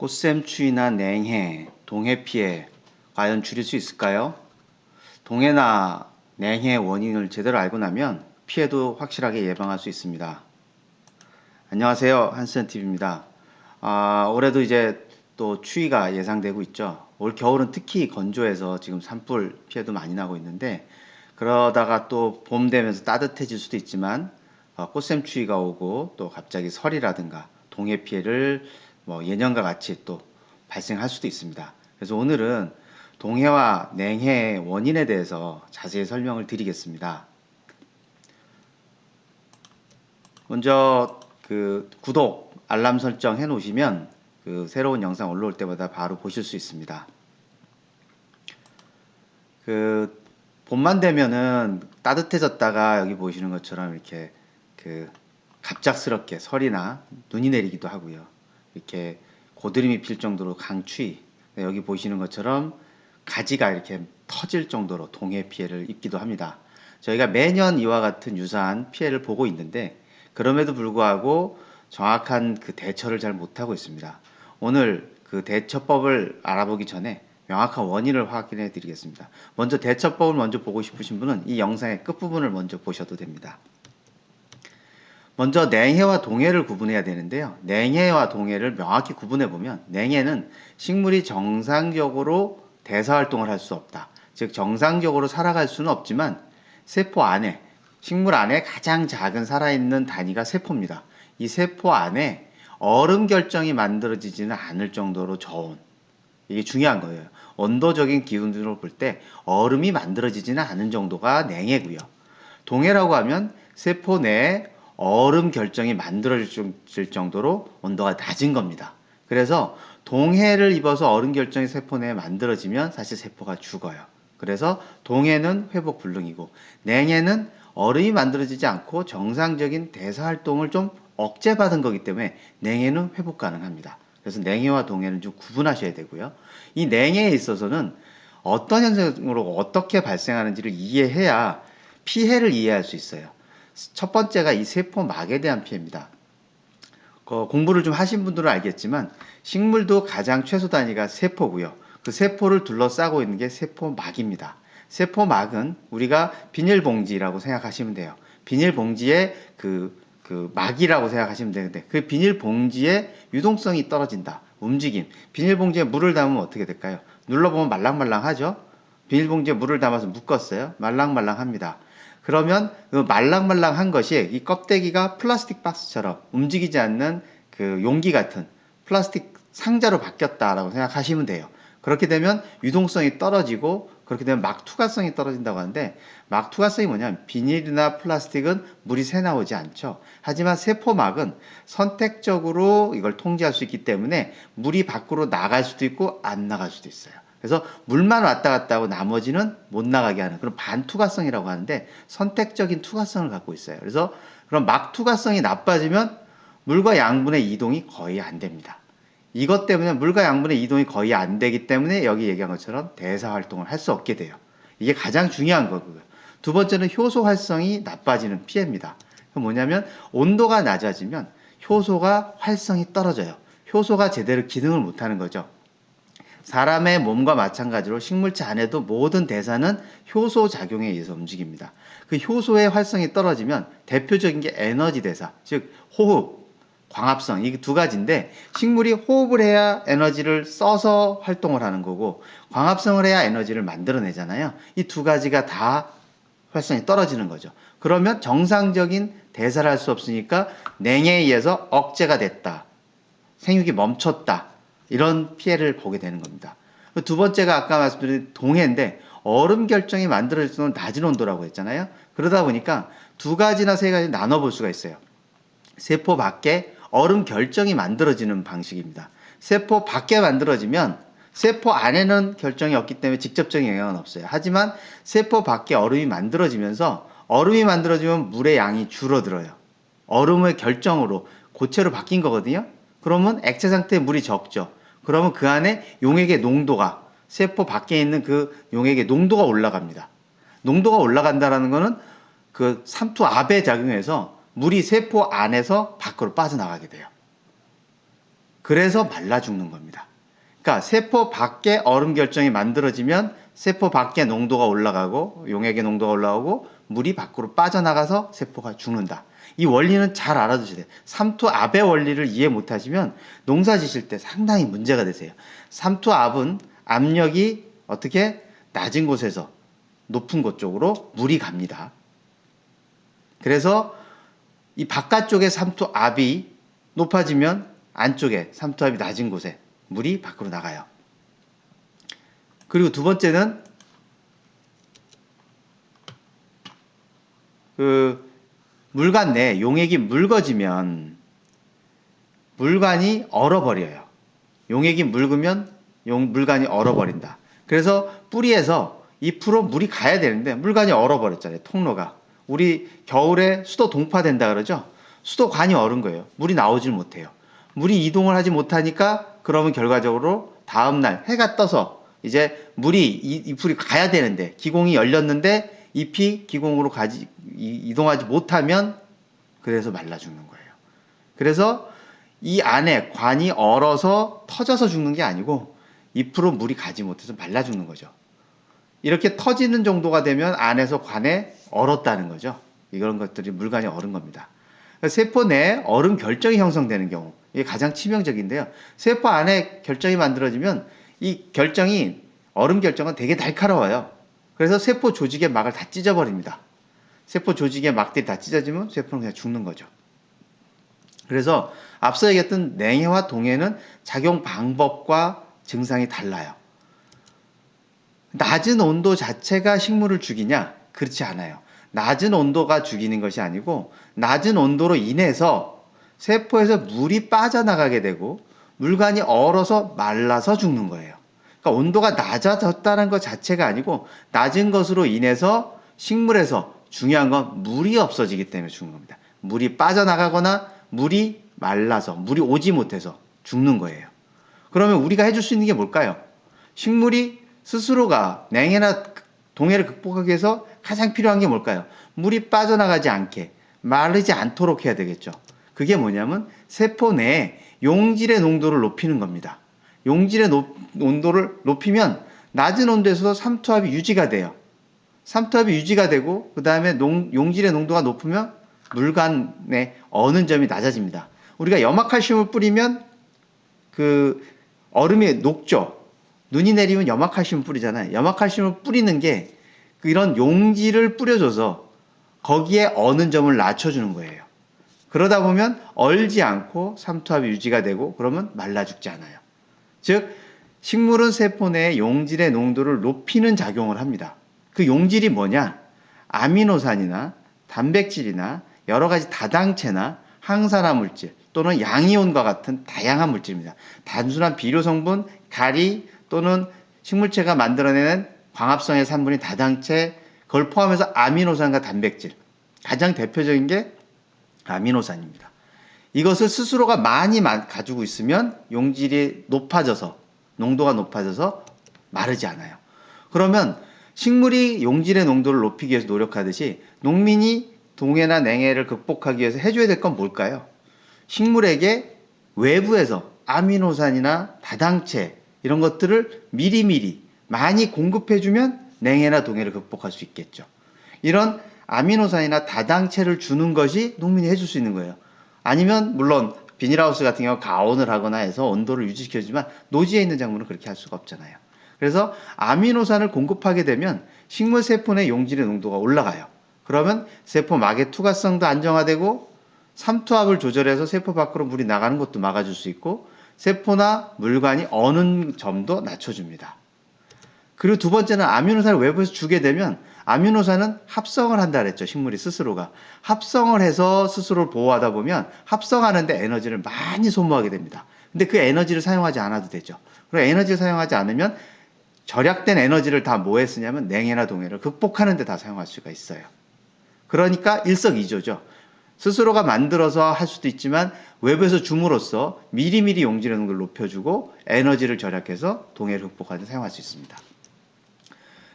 꽃샘추위나 냉해, 동해 피해 과연 줄일 수 있을까요? 동해나 냉해 원인을 제대로 알고 나면 피해도 확실하게 예방할 수 있습니다. 안녕하세요, 한스연TV입니다. 올해도 이제 또 추위가 예상되고 있죠. 올 겨울은 특히 건조해서 지금 산불 피해도 많이 나고 있는데, 그러다가 또 봄 되면서 따뜻해질 수도 있지만 꽃샘추위가 오고 또 갑자기 설이라든가 동해 피해를 예년과 같이 또 발생할 수도 있습니다. 그래서 오늘은 동해와 냉해의 원인에 대해서 자세히 설명을 드리겠습니다. 먼저 구독, 알람 설정 해 놓으시면 새로운 영상 올라올 때마다 바로 보실 수 있습니다. 봄만 되면은 따뜻해졌다가 여기 보시는 것처럼 이렇게 갑작스럽게 설이나 눈이 내리기도 하고요. 이렇게 고드름이 필 정도로 강추위, 여기 보시는 것처럼 가지가 이렇게 터질 정도로 동해 피해를 입기도 합니다. 저희가 매년 이와 같은 유사한 피해를 보고 있는데, 그럼에도 불구하고 정확한 대처를 잘 못하고 있습니다. 오늘 그 대처법을 알아보기 전에 명확한 원인을 확인해 드리겠습니다. 먼저 대처법을 먼저 보고 싶으신 분은 이 영상의 끝부분을 먼저 보셔도 됩니다. 먼저 냉해와 동해를 구분해야 되는데요. 냉해와 동해를 명확히 구분해 보면, 냉해는 식물이 정상적으로 대사활동을 할 수 없다. 즉 정상적으로 살아갈 수는 없지만 세포 안에, 식물 안에 가장 작은 살아있는 단위가 세포입니다. 이 세포 안에 얼음 결정이 만들어지지는 않을 정도로 저온, 이게 중요한 거예요. 온도적인 기준으로 볼 때 얼음이 만들어지지는 않은 정도가 냉해고요. 동해라고 하면 세포 내에 얼음 결정이 만들어질 정도로 온도가 낮은 겁니다. 그래서 동해를 입어서 얼음 결정이 세포 내에 만들어지면 사실 세포가 죽어요. 그래서 동해는 회복 불능이고, 냉해는 얼음이 만들어지지 않고 정상적인 대사 활동을 좀 억제받은 거기 때문에 냉해는 회복 가능합니다. 그래서 냉해와 동해는 좀 구분하셔야 되고요. 이 냉해에 있어서는 어떤 현상으로 어떻게 발생하는지를 이해해야 피해를 이해할 수 있어요. 첫 번째가 이 세포막에 대한 피해입니다. 공부를 좀 하신 분들은 알겠지만 식물도 가장 최소 단위가 세포고요. 그 세포를 둘러싸고 있는 게 세포막입니다. 세포막은 우리가 비닐봉지라고 생각하시면 돼요. 비닐봉지에 막이라고 생각하시면 되는데, 그 비닐봉지에 유동성이 떨어진다. 움직임. 비닐봉지에 물을 담으면 어떻게 될까요? 눌러보면 말랑말랑하죠? 비닐봉지에 물을 담아서 묶었어요. 말랑말랑합니다. 그러면 그 말랑말랑한 것이 이 껍데기가 플라스틱 박스처럼 움직이지 않는 용기 같은 플라스틱 상자로 바뀌었다라고 생각하시면 돼요. 그렇게 되면 유동성이 떨어지고, 그렇게 되면 막투과성이 떨어진다고 하는데, 막투과성이 뭐냐면 비닐이나 플라스틱은 물이 새 나오지 않죠. 하지만 세포막은 선택적으로 이걸 통제할 수 있기 때문에 물이 밖으로 나갈 수도 있고 안 나갈 수도 있어요. 그래서 물만 왔다 갔다 하고 나머지는 못 나가게 하는 그런 반투과성이라고 하는데, 선택적인 투과성을 갖고 있어요. 그래서 그런 막투과성이 나빠지면 물과 양분의 이동이 거의 안 됩니다. 이것 때문에 물과 양분의 이동이 거의 안 되기 때문에 여기 얘기한 것처럼 대사 활동을 할 수 없게 돼요. 이게 가장 중요한 거고요. 두 번째는 효소 활성이 나빠지는 피해입니다. 뭐냐면 온도가 낮아지면 효소가 활성이 떨어져요. 효소가 제대로 기능을 못하는 거죠. 사람의 몸과 마찬가지로 식물체 안에도 모든 대사는 효소 작용에 의해서 움직입니다. 그 효소의 활성이 떨어지면 대표적인 게 에너지 대사, 즉 호흡, 광합성, 이 두 가지인데, 식물이 호흡을 해야 에너지를 써서 활동을 하는 거고, 광합성을 해야 에너지를 만들어내잖아요. 이 두 가지가 다 활성이 떨어지는 거죠. 그러면 정상적인 대사를 할 수 없으니까 냉해에 의해서 억제가 됐다, 생육이 멈췄다, 이런 피해를 보게 되는 겁니다. 두 번째가 아까 말씀드린 동해인데, 얼음 결정이 만들어질 수 있는 낮은 온도라고 했잖아요. 그러다 보니까 두 가지나 세 가지 나눠볼 수가 있어요. 세포 밖에 얼음 결정이 만들어지는 방식입니다. 세포 밖에 만들어지면 세포 안에는 결정이 없기 때문에 직접적인 영향은 없어요. 하지만 세포 밖에 얼음이 만들어지면서, 얼음이 만들어지면 물의 양이 줄어들어요. 얼음의 결정으로 고체로 바뀐 거거든요. 그러면 액체 상태의 물이 적죠. 그러면 그 안에 용액의 농도가, 세포 밖에 있는 그 용액의 농도가 올라갑니다. 농도가 올라간다는 것은 삼투압에 작용해서 물이 세포 안에서 밖으로 빠져나가게 돼요. 그래서 말라 죽는 겁니다. 그러니까 세포 밖에 얼음 결정이 만들어지면 세포 밖에 농도가 올라가고 용액의 농도가 올라오고 물이 밖으로 빠져나가서 세포가 죽는다. 이 원리는 잘 알아두셔야 돼요. 삼투압의 원리를 이해 못하시면 농사 지실 때 상당히 문제가 되세요. 삼투압은 압력이 어떻게 낮은 곳에서 높은 곳 쪽으로 물이 갑니다. 그래서 이 바깥쪽에 삼투압이 높아지면 안쪽에 삼투압이 낮은 곳에 물이 밖으로 나가요. 그리고 두 번째는 물관 내 용액이 묽어지면 물관이 얼어버려요. 용액이 묽으면 물관이 얼어버린다. 그래서 뿌리에서 잎으로 물이 가야 되는데 물관이 얼어버렸잖아요. 통로가. 우리 겨울에 수도 동파된다 그러죠. 수도관이 얼은 거예요. 물이 나오질 못해요. 물이 이동을 하지 못하니까 그러면 결과적으로 다음날 해가 떠서 이제 물이 잎이 가야 되는데 기공이 열렸는데 잎이 기공으로 이동하지 못하면 그래서 말라 죽는 거예요. 그래서 이 안에 관이 얼어서 터져서 죽는 게 아니고 잎으로 물이 가지 못해서 말라 죽는 거죠. 이렇게 터지는 정도가 되면 안에서 관에 얼었다는 거죠. 이런 것들이 물관이 얼은 겁니다. 세포 내에 얼음 결정이 형성되는 경우, 이게 가장 치명적인데요. 세포 안에 결정이 만들어지면 이 결정이, 얼음 결정은 되게 날카로워요. 그래서 세포 조직의 막을 다 찢어버립니다. 세포 조직의 막들이 다 찢어지면 세포는 그냥 죽는 거죠. 그래서 앞서 얘기했던 냉해와 동해는 작용 방법과 증상이 달라요. 낮은 온도 자체가 식물을 죽이냐? 그렇지 않아요. 낮은 온도가 죽이는 것이 아니고 낮은 온도로 인해서 세포에서 물이 빠져나가게 되고 물관이 얼어서 말라서 죽는 거예요. 그러니까 온도가 낮아졌다는 것 자체가 아니고 낮은 것으로 인해서 식물에서 중요한 건 물이 없어지기 때문에 죽는 겁니다. 물이 빠져나가거나 물이 말라서 물이 오지 못해서 죽는 거예요. 그러면 우리가 해줄 수 있는 게 뭘까요? 식물이 스스로가 냉해나 동해를 극복하기 위해서 가장 필요한 게 뭘까요? 물이 빠져나가지 않게 마르지 않도록 해야 되겠죠. 그게 뭐냐면 세포 내에 용질의 농도를 높이는 겁니다. 용질의 온도를 높이면 낮은 온도에서 삼투압이 유지가 돼요. 삼투압이 유지가 되고 그 다음에 용질의 농도가 높으면 물관에 어는 점이 낮아집니다. 우리가 염화칼슘을 뿌리면 그 얼음이 녹죠. 눈이 내리면 염화칼슘 뿌리잖아요. 염화칼슘을 뿌리는 게 이런 용질을 뿌려줘서 거기에 어는 점을 낮춰주는 거예요. 그러다 보면 얼지 않고 삼투압이 유지가 되고 그러면 말라 죽지 않아요. 즉 식물은 세포 내에 용질의 농도를 높이는 작용을 합니다. 그 용질이 뭐냐? 아미노산이나 단백질이나 여러 가지 다당체나 항산화 물질 또는 양이온과 같은 다양한 물질입니다. 단순한 비료 성분, 가리 또는 식물체가 만들어내는 광합성의 산물인 다당체, 그걸 포함해서 아미노산과 단백질, 가장 대표적인 게 아미노산입니다. 이것을 스스로가 많이 가지고 있으면 용질이 높아져서 농도가 높아져서 마르지 않아요. 그러면 식물이 용질의 농도를 높이기 위해서 노력하듯이 농민이 동해나 냉해를 극복하기 위해서 해줘야 될 건 뭘까요? 식물에게 외부에서 아미노산이나 다당체 이런 것들을 미리미리 많이 공급해주면 냉해나 동해를 극복할 수 있겠죠. 이런 아미노산이나 다당체를 주는 것이 농민이 해줄 수 있는 거예요. 아니면 물론 비닐하우스 같은 경우 가온을 하거나 해서 온도를 유지시켜주지만 노지에 있는 작물은 그렇게 할 수가 없잖아요. 그래서 아미노산을 공급하게 되면 식물 세포 내 용질의 농도가 올라가요. 그러면 세포 막의 투과성도 안정화되고 삼투압을 조절해서 세포 밖으로 물이 나가는 것도 막아줄 수 있고 세포나 물관이 어는 점도 낮춰줍니다. 그리고 두 번째는 아미노산을 외부에서 주게 되면 아미노산은 합성을 한다 그랬죠. 식물이 스스로가. 합성을 해서 스스로를 보호하다 보면 합성하는데 에너지를 많이 소모하게 됩니다. 근데 그 에너지를 사용하지 않아도 되죠. 그리고 에너지를 사용하지 않으면 절약된 에너지를 다 뭐에 쓰냐면 냉해나 동해를 극복하는 데 다 사용할 수가 있어요. 그러니까 일석이조죠. 스스로가 만들어서 할 수도 있지만 외부에서 줌으로써 미리미리 용질의 농도를 높여주고 에너지를 절약해서 동해를 극복하는 데 사용할 수 있습니다.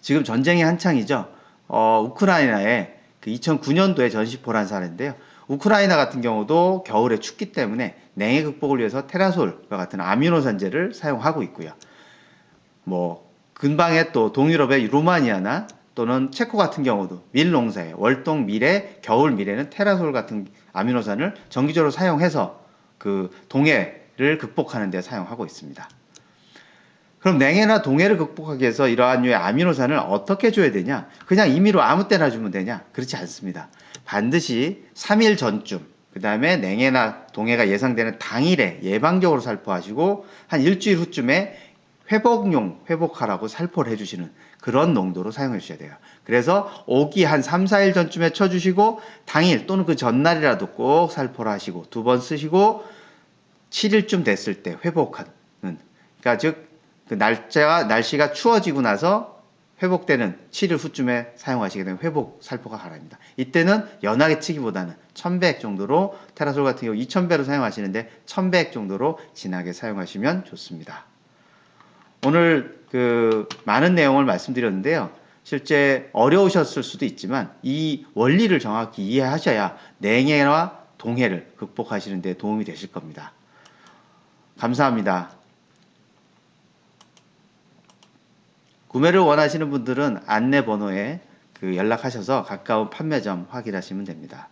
지금 전쟁이 한창이죠. 우크라이나에 그 2009년도에 전시포란 사례인데요. 우크라이나 같은 경우도 겨울에 춥기 때문에 냉해 극복을 위해서 테라솔과 같은 아미노산제를 사용하고 있고요. 뭐 근방에 또 동유럽의 루마니아나 또는 체코 같은 경우도 밀 농사에 월동 밀에 겨울 밀에는 테라솔 같은 아미노산을 정기적으로 사용해서 그 동해를 극복하는 데 사용하고 있습니다. 그럼 냉해나 동해를 극복하기 위해서 이러한 류의 아미노산을 어떻게 줘야 되냐? 그냥 임의로 아무 때나 주면 되냐? 그렇지 않습니다. 반드시 3일 전쯤, 그 다음에 냉해나 동해가 예상되는 당일에 예방적으로 살포하시고 한 일주일 후쯤에 회복용 회복하라고 살포를 해주시는 그런 농도로 사용해 주셔야 돼요. 그래서 오기 한 3, 4일 전쯤에 쳐주시고 당일 또는 그 전날이라도 꼭 살포를 하시고 2번 쓰시고 7일쯤 됐을 때 회복하는, 그러니까 즉 그 날씨가 추워지고 나서 회복되는 7일 후쯤에 사용하시게 되면 회복 살포가 가능합니다. 이때는 연하게 치기보다는 1100 정도로, 테라솔 같은 경우 2000배로 사용하시는데 1100 정도로 진하게 사용하시면 좋습니다. 오늘 그 많은 내용을 말씀드렸는데요. 실제 어려우셨을 수도 있지만 이 원리를 정확히 이해하셔야 냉해와 동해를 극복하시는 데 도움이 되실 겁니다. 감사합니다. 구매를 원하시는 분들은 안내 번호에 연락하셔서 가까운 판매점 확인하시면 됩니다.